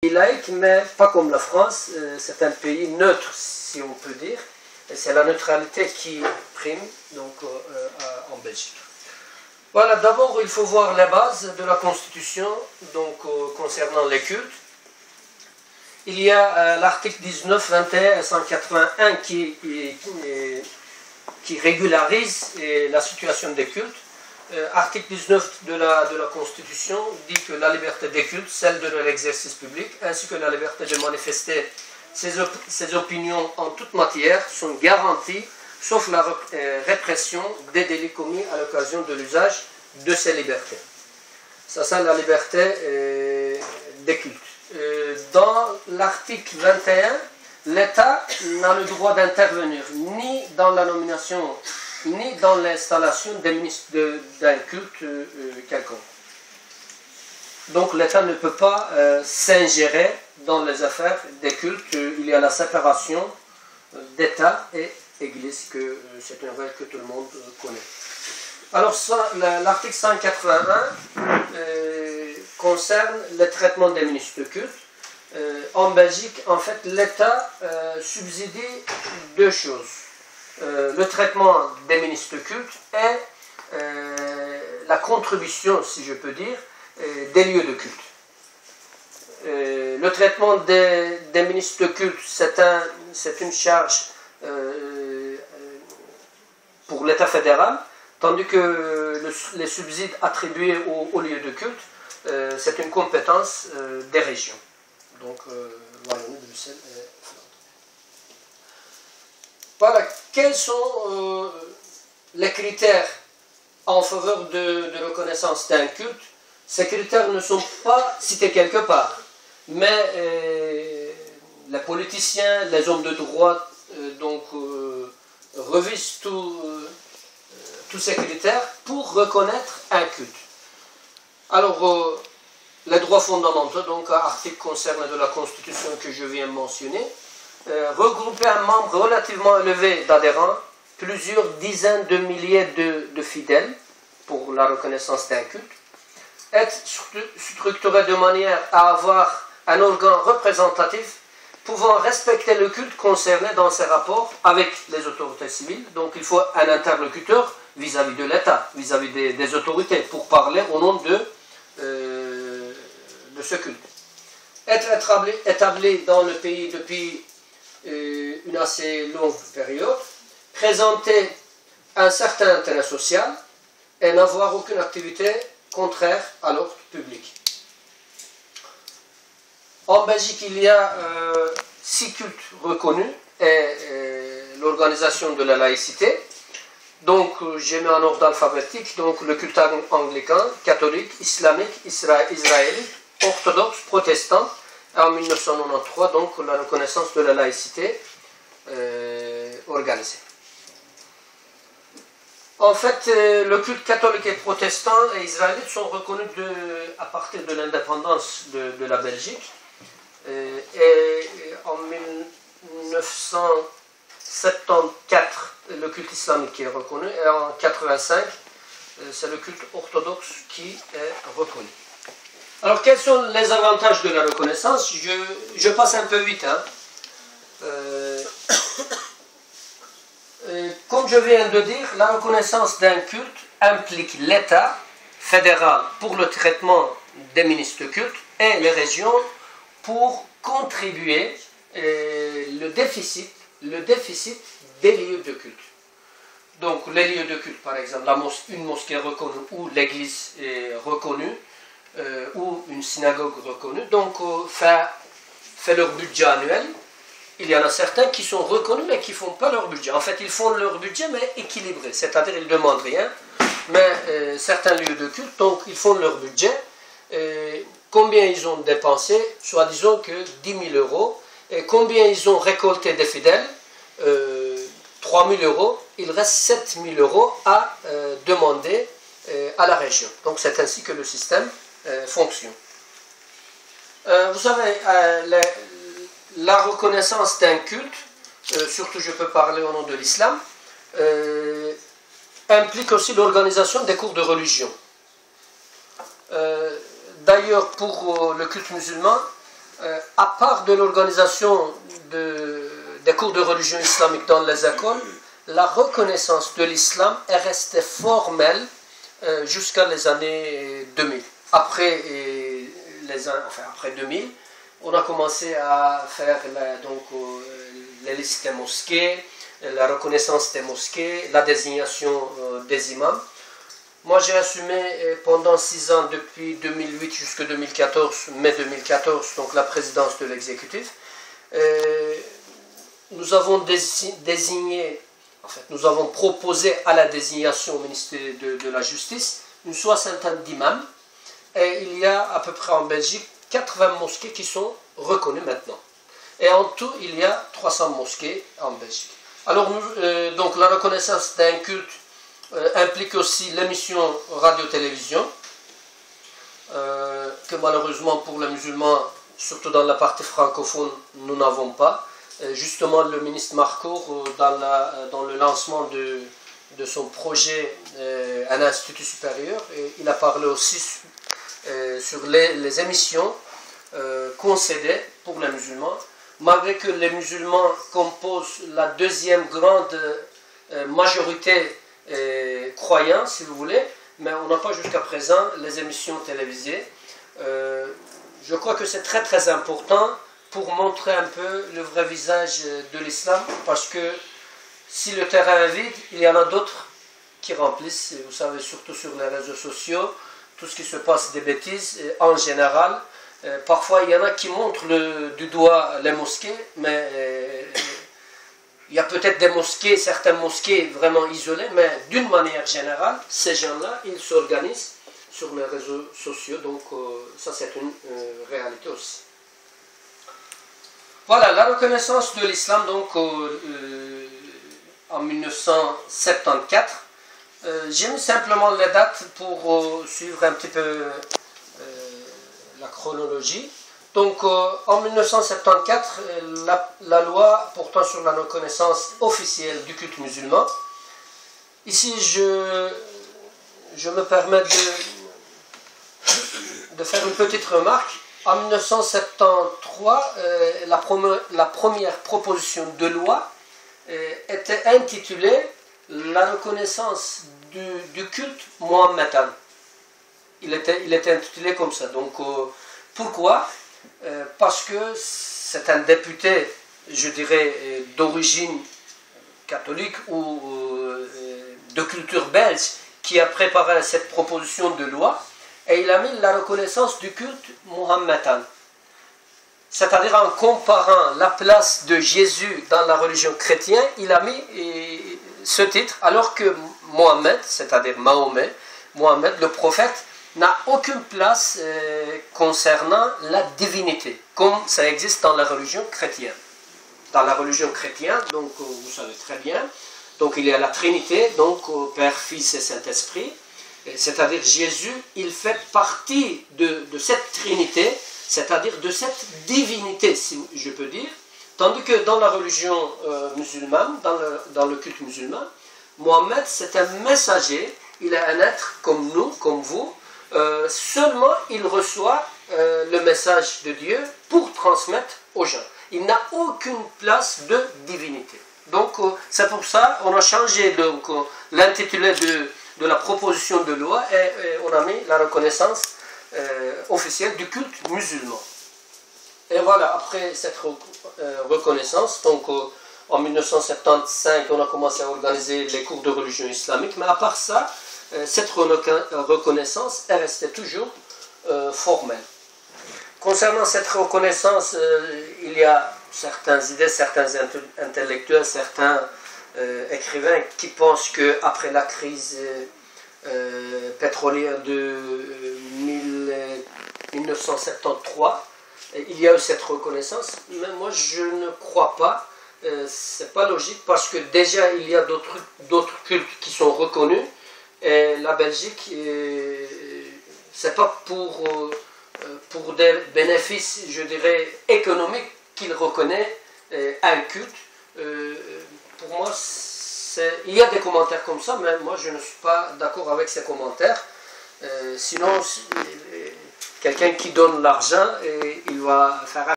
laïque, mais pas comme la France. C'est un pays neutre, si on peut dire. Et c'est la neutralité qui prime donc, en Belgique. Voilà, d'abord, il faut voir les bases de la Constitution donc, concernant les cultes. Il y a l'article 19, 21 et 181 qui régularise la situation des cultes. Article 19 de la Constitution dit que la liberté des cultes, celle de l'exercice public, ainsi que la liberté de manifester ses opinions en toute matière sont garanties, sauf la répression des délits commis à l'occasion de l'usage de ces libertés. Ça, c'est la liberté des cultes. Dans l'article 21, l'État n'a le droit d'intervenir ni dans la nomination ni dans l'installation des ministres d'un culte quelconque. Donc l'État ne peut pas s'ingérer dans les affaires des cultes. Il y a la séparation d'État et Église, que c'est une règle que tout le monde connaît. Alors l'article 181 concerne le traitement des ministres de culte. En Belgique, en fait, l'État subsidie deux choses. Le traitement des ministres de culte et la contribution, si je peux dire, des lieux de culte. Le traitement des ministres de culte, c'est une charge pour l'État fédéral, tandis que les subsides attribués aux lieux de culte, c'est une compétence des régions. Donc, Wallonie, Bruxelles et Flandre. Voilà, quels sont les critères en faveur de reconnaissance d'un culte? Ces critères ne sont pas cités quelque part, mais les politiciens, les hommes de droit, revisent tous ces critères pour reconnaître un culte. Alors, les droits fondamentaux, donc article concernant de la Constitution que je viens de mentionner, regrouper un nombre relativement élevé d'adhérents, plusieurs dizaines de milliers de fidèles pour la reconnaissance d'un culte, être structuré de manière à avoir un organe représentatif pouvant respecter le culte concerné dans ses rapports avec les autorités civiles. Donc il faut un interlocuteur vis-à-vis de l'État, vis-à-vis des autorités, pour parler au nom de ce culte. Être établi dans le pays depuis une assez longue période, présenter un certain intérêt social et n'avoir aucune activité contraire à l'ordre public. En Belgique, il y a 6 cultes reconnus et l'organisation de la laïcité. Donc, j'ai mis en ordre alphabétique, donc le culte anglican, catholique, islamique, israélite, orthodoxe, protestant, et en 1993, donc la reconnaissance de la laïcité organisée. En fait, le culte catholique et protestant et israélite sont reconnus à partir de l'indépendance de la Belgique. Et en 1974, le culte islamique est reconnu, et en 1985, c'est le culte orthodoxe qui est reconnu. Alors, quels sont les avantages de la reconnaissance? Je passe un peu vite. Comme je viens de dire, la reconnaissance d'un culte implique l'État fédéral pour le traitement des ministres de culte et les régions pour contribuer le déficit des lieux de culte. Donc les lieux de culte, par exemple, une mosquée reconnue ou l'église reconnue ou une synagogue reconnue, donc fait leur budget annuel. Il y en a certains qui sont reconnus mais qui ne font pas leur budget. En fait, ils font leur budget mais équilibré, c'est-à-dire ils ne demandent rien, mais certains lieux de culte, donc ils font leur budget. Combien ils ont dépensé, soit disons que 10 000 euros, et combien ils ont récolté des fidèles, 3 000 euros, il reste 7 000 euros à demander à la région. Donc c'est ainsi que le système fonctionne. Vous savez, la reconnaissance d'un culte, surtout je peux parler au nom de l'islam, implique aussi l'organisation des cours de religion. D'ailleurs, pour le culte musulman, À part de l'organisation des cours de religion islamique dans les écoles, la reconnaissance de l'islam est restée formelle jusqu'à les années 2000. Après 2000, on a commencé à faire les listes des mosquées, la reconnaissance des mosquées, la désignation des imams. Moi, j'ai assumé pendant 6 ans, depuis 2008 jusqu'à 2014, mai 2014, donc la présidence de l'exécutif. Nous avons désigné, nous avons proposé à la désignation au ministère de la Justice une soixantaine d'imams. Et il y a à peu près en Belgique 80 mosquées qui sont reconnues maintenant. Et en tout, il y a 300 mosquées en Belgique. Alors, donc la reconnaissance d'un culte implique aussi l'émission radio-télévision, que malheureusement pour les musulmans, surtout dans la partie francophone, nous n'avons pas. Justement, le ministre Marcourt, dans le lancement de son projet un institut supérieur, il a parlé aussi sur les émissions concédées pour les musulmans, malgré que les musulmans composent la deuxième grande majorité croyants, si vous voulez, mais on n'a pas jusqu'à présent les émissions télévisées. Je crois que c'est très très important pour montrer un peu le vrai visage de l'islam, parce que si le terrain est vide, il y en a d'autres qui remplissent, vous savez, surtout sur les réseaux sociaux, tout ce qui se passe des bêtises en général. Parfois il y en a qui montrent du doigt les mosquées, mais il y a peut-être des mosquées, certaines mosquées vraiment isolées, mais d'une manière générale, ces gens-là, ils s'organisent sur les réseaux sociaux, donc ça c'est une réalité aussi. Voilà, la reconnaissance de l'islam donc en 1974. J'ai mis simplement les dates pour suivre un petit peu la chronologie. Donc en 1974, la loi portant sur la reconnaissance officielle du culte musulman. Ici, je me permets de faire une petite remarque. En 1973, la première proposition de loi était intitulée « La reconnaissance du culte mohammedan ». Il était intitulé comme ça. Donc, pourquoi ? Parce que c'est un député, je dirais, d'origine catholique ou de culture belge qui a préparé cette proposition de loi, et il a mis la reconnaissance du culte mohammedan. C'est-à-dire en comparant la place de Jésus dans la religion chrétienne, il a mis ce titre, alors que Mohammed, c'est-à-dire Mahomet, Mohammed, le prophète, n'a aucune place concernant la divinité, comme ça existe dans la religion chrétienne. Dans la religion chrétienne, donc vous savez très bien, donc il y a la Trinité, donc Père, Fils et Saint-Esprit, c'est-à-dire Jésus, il fait partie de cette Trinité, c'est-à-dire de cette divinité, si je peux dire, tandis que dans la religion musulmane, dans le culte musulman, Mohammed c'est un messager, il est un être comme nous, comme vous, seulement il reçoit le message de Dieu pour transmettre aux gens. Il n'a aucune place de divinité. Donc c'est pour ça qu'on a changé l'intitulé de la proposition de loi et on a mis la reconnaissance officielle du culte musulman. Et voilà, après cette reconnaissance, donc en 1975 on a commencé à organiser les cours de religion islamique, mais à part ça, cette reconnaissance est restée toujours formelle. Concernant cette reconnaissance, il y a certaines idées, certains intellectuels, certains écrivains qui pensent qu'après la crise pétrolière de 1973, il y a eu cette reconnaissance, mais moi je ne crois pas, c'est pas logique parce que déjà il y a d'autres cultes qui sont reconnus et la Belgique, c'est pas pour des bénéfices, je dirais, économiques qu'il reconnaît un culte. Pour moi, il y a des commentaires comme ça, mais moi je ne suis pas d'accord avec ces commentaires. Sinon, quelqu'un qui donne l'argent, il va faire